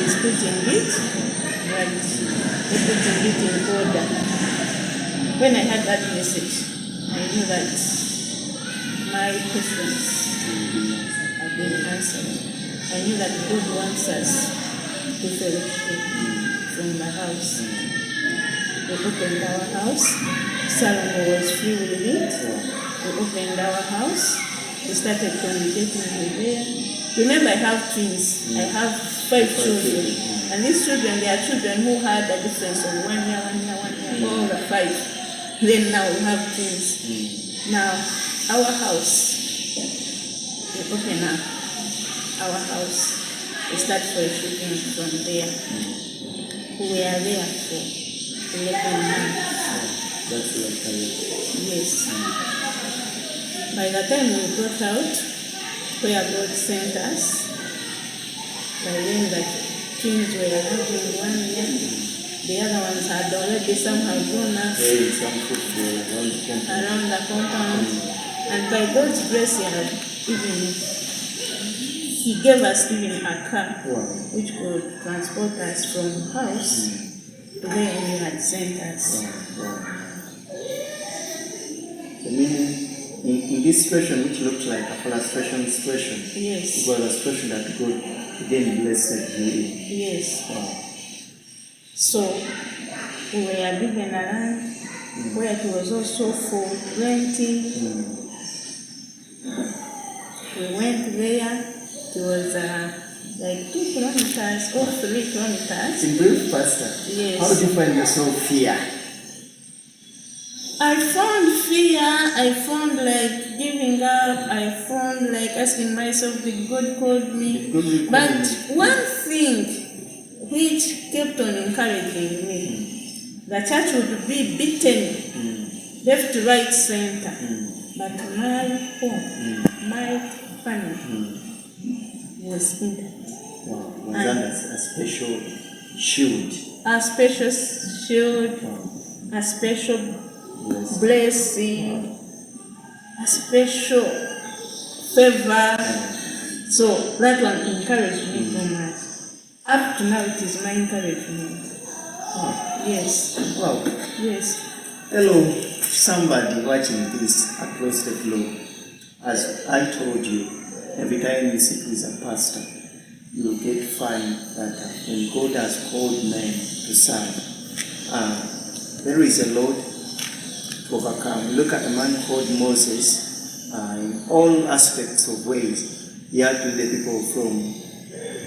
is putting it right. They're putting it in order. When I had that message, I knew that my questions have been answered. I knew that God wants us to fellowship from the house. We opened our house. Salome was free with it. We opened our house. We started communicating with her. Remember, I have twins. I have 5 children. And these children, they are children who had a difference of 1 year, all the 5. Then now we have twins. Now, our house, we open up our house. We start fellowshipping from there. We are there for 11 months. That's like yes. By the time we got out, where God sent us, by then the twins were having 1 year. The other ones had already somehow grown up around the compound. And by God's grace, He gave us even a car which could transport us from house to where He had sent us. So meaning, in this situation, which looked like a frustration situation, yes, it was a situation that God again blessed you in. Yes. So we were given a land where it was also for renting. We went there. It was like 2 kilometers or 3 kilometers. In brief, Pastor, yes. How did you find yourself here? I found fear, I found like giving up, I found like asking myself, did God call me? But one thing which kept on encouraging me, the church would be beaten, left, right, center. But my home, my family was intact. Wow, was under a special shield. A special shield, a special blessing, a special favor. So that one encouraged me so much. Up to now, it is my encouragement. Yes. Wow. Yes. Hello, somebody watching this across the globe. As I told you, every time you sit with a pastor, you will get find that when God has called men to serve, there is a Lord to overcome. Look at a man called Moses. In all aspects of ways, he had to lead the people from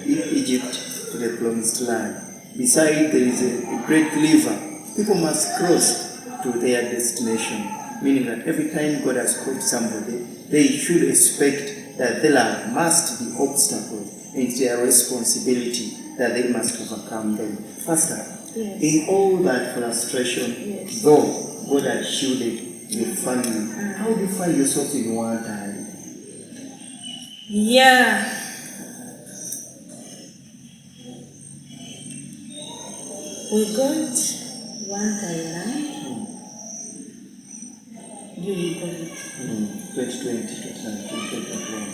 Egypt to the promised land. Beside, there is a great river. People must cross to their destination, meaning that every time God has called somebody, they should expect that there must be obstacles. It's their responsibility that they must overcome them. Pastor, yes. In all that frustration, yes. though God has shielded your family, how do you find yourself in one time? Yeah. We got one Thailand during COVID. 2020, 2021.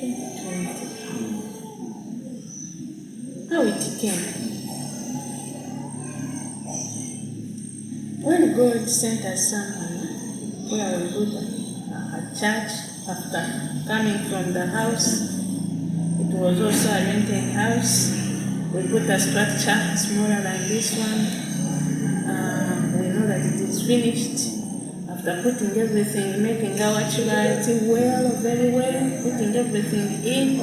2020. How it came. When God sent us somewhere where we put a church after coming from the house, it was also a rented house. We put a structure smaller than this one. We know that it is finished. After putting everything, making our charity well, very well, putting everything in,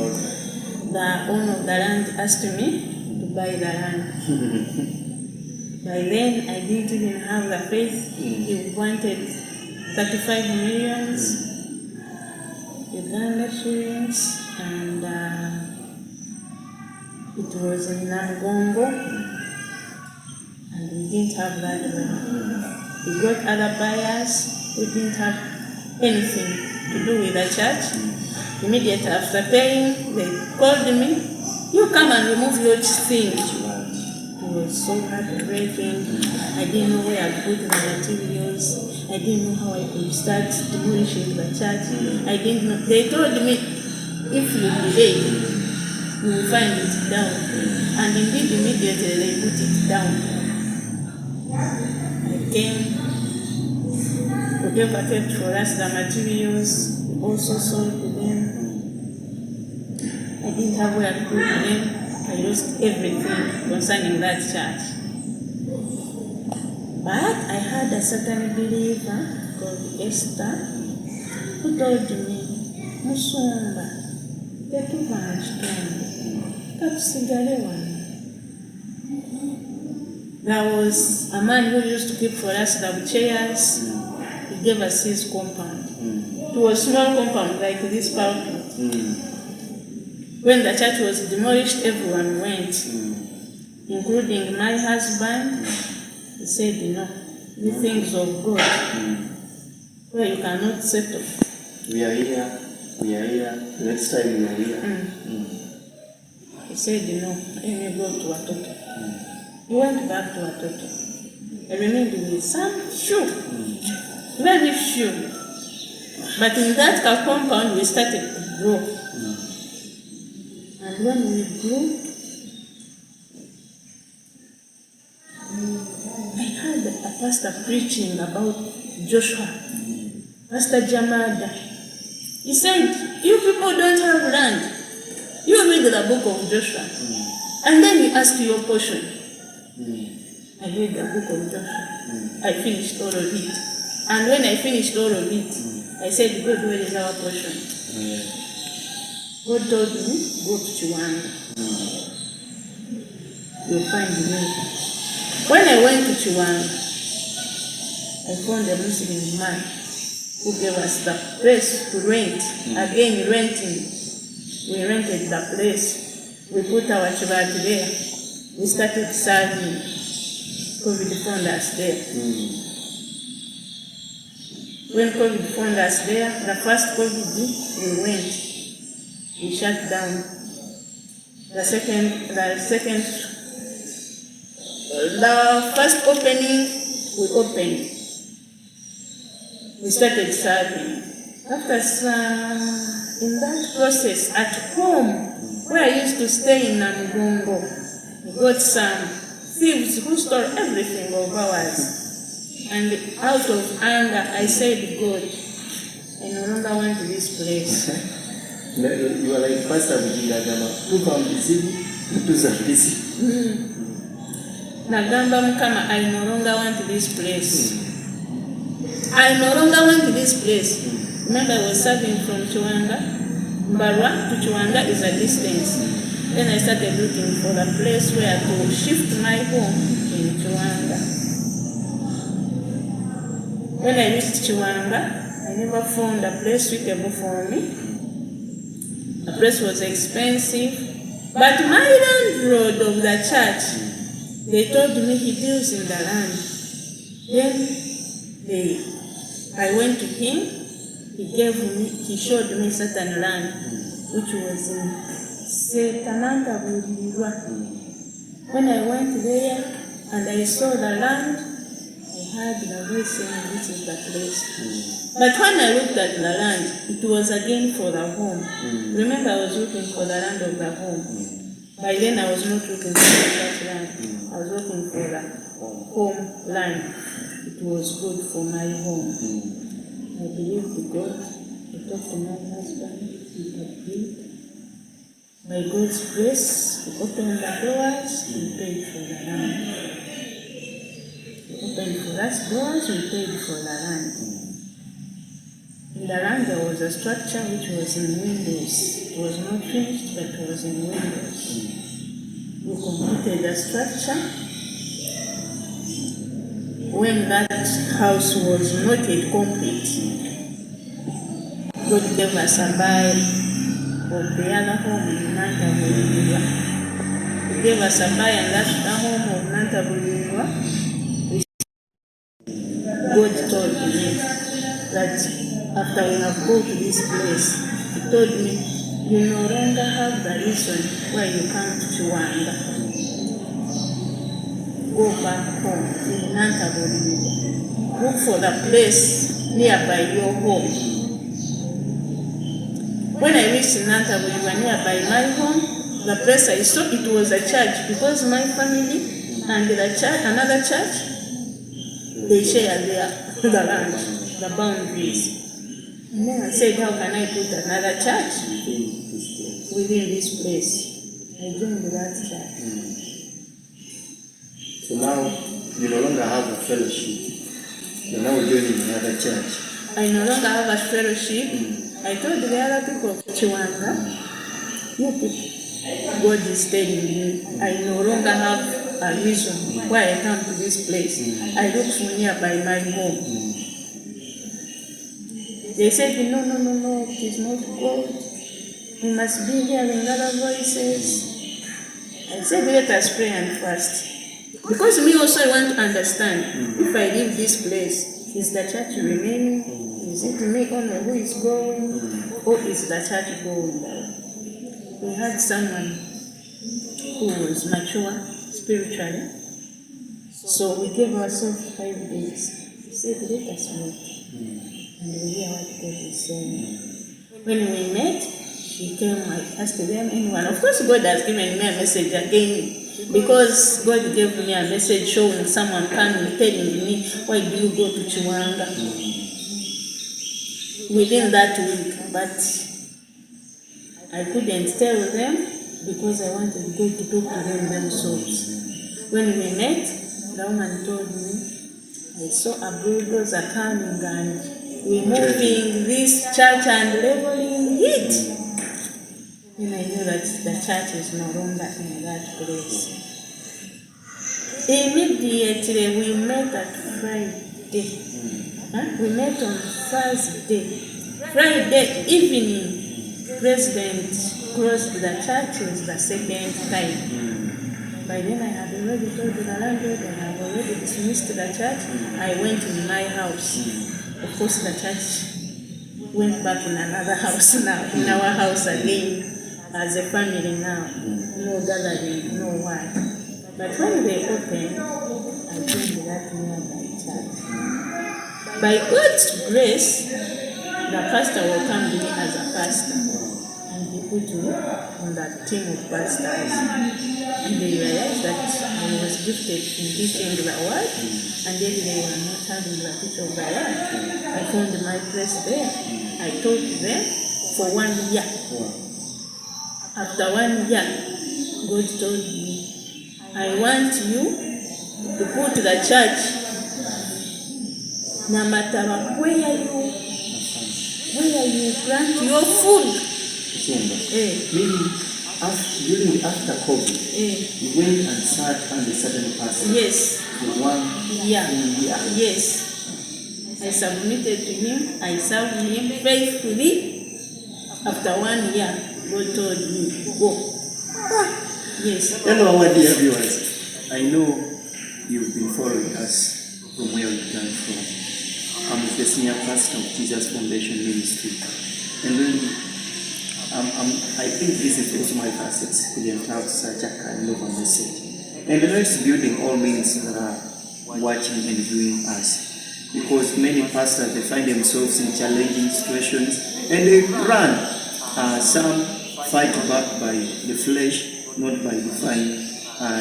the owner of the land asked me to buy the land. By then, I didn't even have the faith. He wanted 35 million Uganda shillings, and it was in Nagongo, and we didn't have that one. We got other buyers. We didn't have anything to do with the church. Immediately after paying, they called me, "You come and remove your thing." It was so heartbreaking. I didn't know where I put the materials. I didn't know how I could start demolishing the church. I didn't know. They told me, if you delay, you will find it down. And indeed, immediately they put it down. I came, whatever kept for us, the materials, we also sold to them. I didn't have where to put them. I lost everything concerning that church. But I had a certain believer called Esther who told me, Musumba, tetuva kitonde, katusigale wano. There was a man who used to keep for us the chairs. He gave us his compound. It was a small compound like this pulpit. When the church was demolished, everyone went, including my husband. He said, the things of God, where you cannot settle. We are here. Next time we are here. He said, let me go to Watoto. He went back to Watoto. I remained with some few, very few. But in that compound, we started to grow. And when we grew, I heard a pastor preaching about Joshua, Pastor Jamada. He said, you people don't have land. You read the book of Joshua, and then you ask your portion. I read the book of Joshua. I finished all of it. And when I finished all of it, I said, God, where is our portion? God told me, go to Chiwanga. You'll find me. When I went to Chiwanga, I found a Muslim man who gave us the place to rent. Again, renting. We rented the place. We put our chibati there. We started serving. COVID found us there. When COVID found us there, the first COVID, we went. We shut down. The first opening, we opened. We started serving. After in that process, at home, where I used to stay in Namugongo, we got some thieves who stole everything of ours. And out of anger, I said, God, I no longer want this place. You are like Pastor Bujingagama. Nagamba Mukama, I no longer want this place. I no longer want this place. Remember, I was serving from Chiwanga. Mbarwa to Chiwanga is a distance. Then I started looking for a place where to shift my home in Chiwanga. When I reached Chiwanga, I never found a place suitable for me. The place was expensive, but my landlord of the church, they told me he deals in the land. Then I went to him, he showed me certain land, which was in Setananda Burirwa. When I went there and I saw the land, I heard the voice saying, this is the place. But when I looked at the land, it was again for the home. Remember, I was looking for the land of the home. By then, I was not looking for the church land. I was looking for the home land. It was good for my home. I believed in God. I talked to my husband. He agreed. By God's grace, we opened the doors. We paid for the land. We opened for us doors. We paid for the land. In the land there was a structure which was in windows. It was not finished, but it was in windows. We completed the structure. When that house was not yet complete, God gave us a buy of the other home in Nantabulingwa. He gave us a buy and that's the home of Nantabulingwa. God told me that after we have go to this place, he told me, you no longer have the reason why you come to Chiwanga. Go back home in Nantabulingwa. Look for the place nearby your home. When I reached Nantabulingwa nearby my home, the place I saw, it was a church because my family and the church, another church, they share the land, the boundaries. And then I said, how can I put another church within this place? I joined that church. So now you no longer have a fellowship. You're now joining another church. I no longer have a fellowship. I told the other people of Chiwanga, you people, God is telling me, I no longer have a reason why I come to this place. I look for nearby my home. They said, no, it is not God. We must be hearing other voices. I said, let us pray and fast. Because me also I want to understand, if I leave this place, is the church remaining? Is it me only who is going? Or is the church going down? We had someone who was mature spiritually. So we gave ourselves 5 days. We said, let us meet. And we hear what God is saying. When we met, she came, I asked them, anyone. Of course, God has given me a message again. Because God gave me a message showing someone coming, telling me, why do you go to Chiwanga? Within that week. But I couldn't tell them because I wanted God to talk to them themselves. When we met, the woman told me, I saw a bulldozer coming and we're moving this church and leveling it. And I knew that the church is no longer in that place. Immediately we met at Friday. We met on Thursday. Friday evening, President closed the churches the second time. By then I had already told the landlord and I had already dismissed the church. I went in my house. Of course the church went back in another house now, in our house again. As a family now, no gathering, no what. But when they opened, I joined that nearby church. By God's grace, the pastor welcomed me as a pastor. And he put me on that team of pastors. And they realized that I was gifted in teaching the word, and yet they were not having the teach of the word. I found my place there. I taught them for 1 year. After 1 year, God told me, I want you to put the church, no matter where you plant your food. Maybe after COVID, you went and sat under certain pastor. Yes. For 1 year. Yes. I submitted to him, I served him faithfully. After 1 year, God told me, go. Yes. Hello, our dear viewers. I know you've been following us from where we came from. I'm the senior pastor of Jesus Foundation Ministry. And really, I think this is also my first experience to have such a kind of a message. And the Lord is building all ministers that are watching and viewing us. Because many pastors, they find themselves in challenging situations and they run. Some fight back by the flesh, not by divine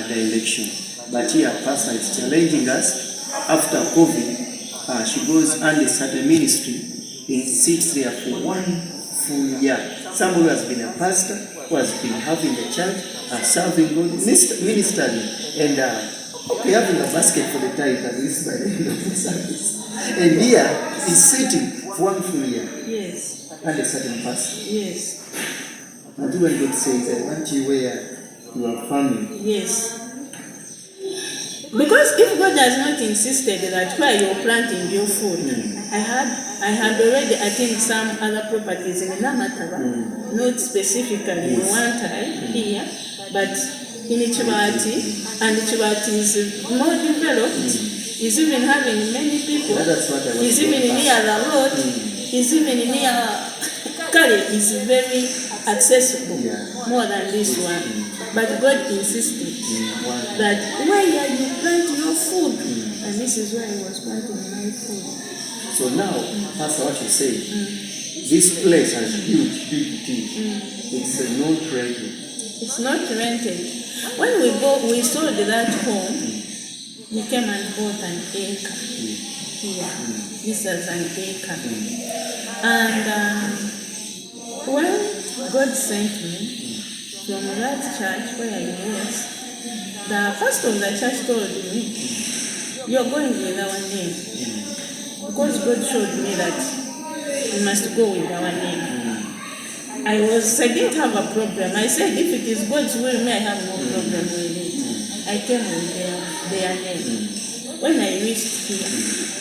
direction. But here, pastor is challenging us. After COVID, she goes under certain ministry and sits there for 1 full year. Somebody who has been a pastor, who has been having the church, serving God, ministering, and having a basket for the tithe at least by the end of the service. And here, he's sitting for 1 full year. Yes. And a certain pastor. Yes. And when God says, I want you where you are family. Yes. Because if God has not insisted that where you're planting your food, I had already attained some other properties in Namataba, not specifically in one time here, but in Chibati, and Chibati is more developed. Is even having many people. Is even near the road. Is even near Kari. Is very accessible, more than this one. But God insisted that where you plant your food, and this is where I was planting my food. So now, Pastor, what you say, this place has huge, big things. It's a no-brainer. It's not rented. When we sold that home, we came and bought an acre here. This is an acre. And when God sent me from that church where I was, the pastor of the church told me, "You're going with our name." Because God showed me that we must go with our name. I didn't have a problem. I said, if it is God's will, I have no problem with it. I came with their name. When I reached here,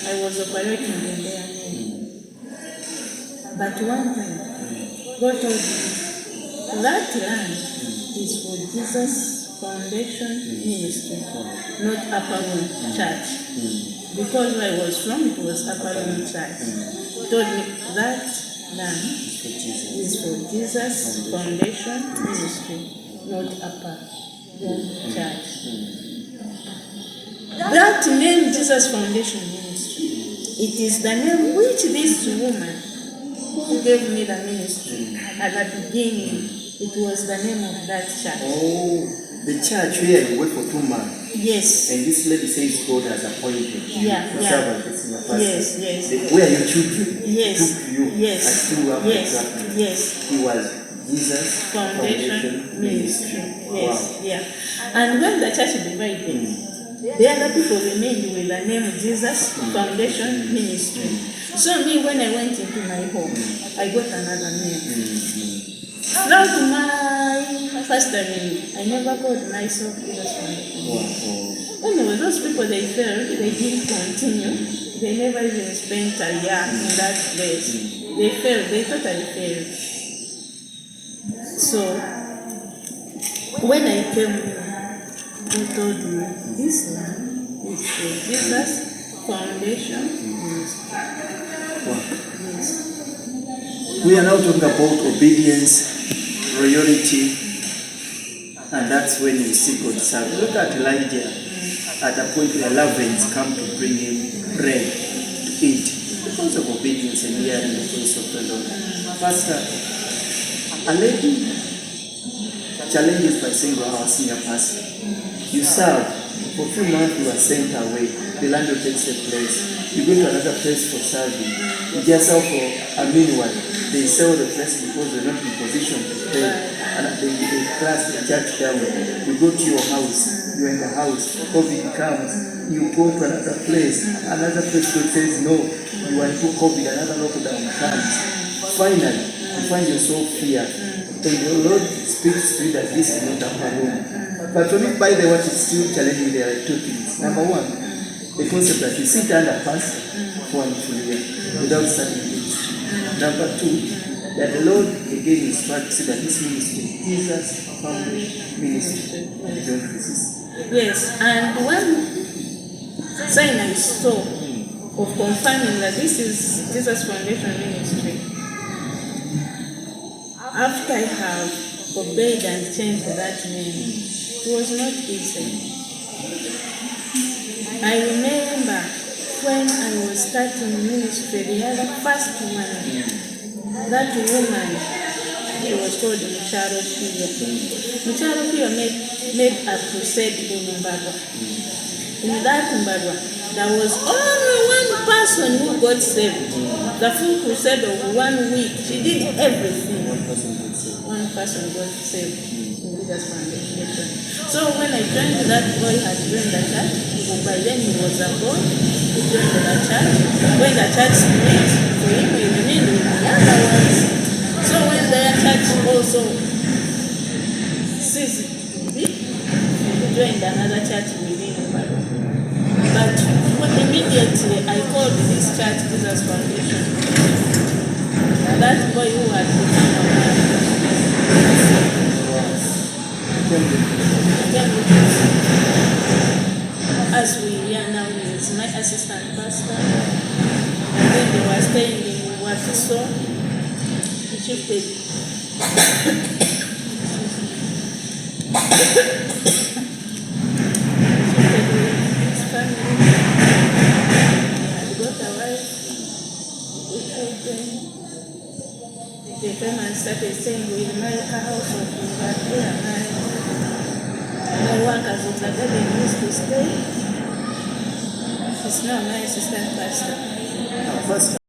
I was operating in their name. But one time, God told me, that land is for Jesus Foundation Ministry, not Upper Room Church. Because where I was from, it was Upper Room Church. He told me that land is for Jesus Foundation Ministry, not Upper Room Church. That name, Jesus Foundation Ministry, it is the name which this woman who gave me the ministry at the beginning, it was the name of that church. Oh, the church where you work for 2 months. Yes. And this lady says God has appointed you to serve as your pastor. Yes. Where your children Yes. took you Yes. and threw up Yes. Yes. He was Jesus Foundation Ministry. Yes. Wow. Yeah. And when the church divided, the other people remained with the name Jesus Foundation Ministry. So me, when I went into my home, I got another name. Throughout my first time, I never called myself Jesus Foundation. Anyway, those people, they failed. They didn't continue. They never even spent a year in that place. They failed. They totally failed. So when I came here, they told me this land is for Jesus Foundation Ministry. Yes. We are now talking about obedience, royalty, and that's when we see God serve. Look at Elijah at a point where ravens come to bring him bread to eat because of obedience and hearing the voice of the Lord. Pastor, a lady challenges by saying, "Wow, senior pastor, you serve for a few months, you are sent away. The landlord takes a place. You go to another place for serving. You just sell for a meanwhile. They sell the place because they're not in position to pay. And they class the church down. You go to your house, you're in the house, COVID comes, you go to another place God says no, you are into COVID, another lockdown comes. Finally, you find yourself here. And the Lord speaks to you that this is not a room. But for me, by the way, it's still challenging. There are two things. Number one, the concept that you sit under a pastor for an full year without starting ministry. Number two, that the Lord again instructs to say that this ministry is Jesus Foundation Ministry, and you don't resist. Yes, and one sign I saw of confirming that this is Jesus Foundation Ministry, after I have obeyed and changed that name, it was not easy. I remember when I was starting ministry, the other first one, that woman, she was called Micharo Pio. Micharo Pio made a crusade in Mbarwa. In that Mbarwa, there was only one person who got saved. The full crusade of 1 week, she did everything. One person got saved in Jesus Foundation. So when I joined, that boy had joined the church. By then he was a boy. He joined the church. When the church split, for him he remained with the other ones. So when their church also ceased to be, he joined another church within the Bible. But immediately I called this church Jesus Foundation. That boy who had become a man, as we are now, he is my assistant pastor. And then they were staying in Wafiso. He shifted. His family. He had got a wife, two children. They came and started saying, "We'll make a house of you, but we are married." the garden used to stay. It's now nice, it's fantastic. First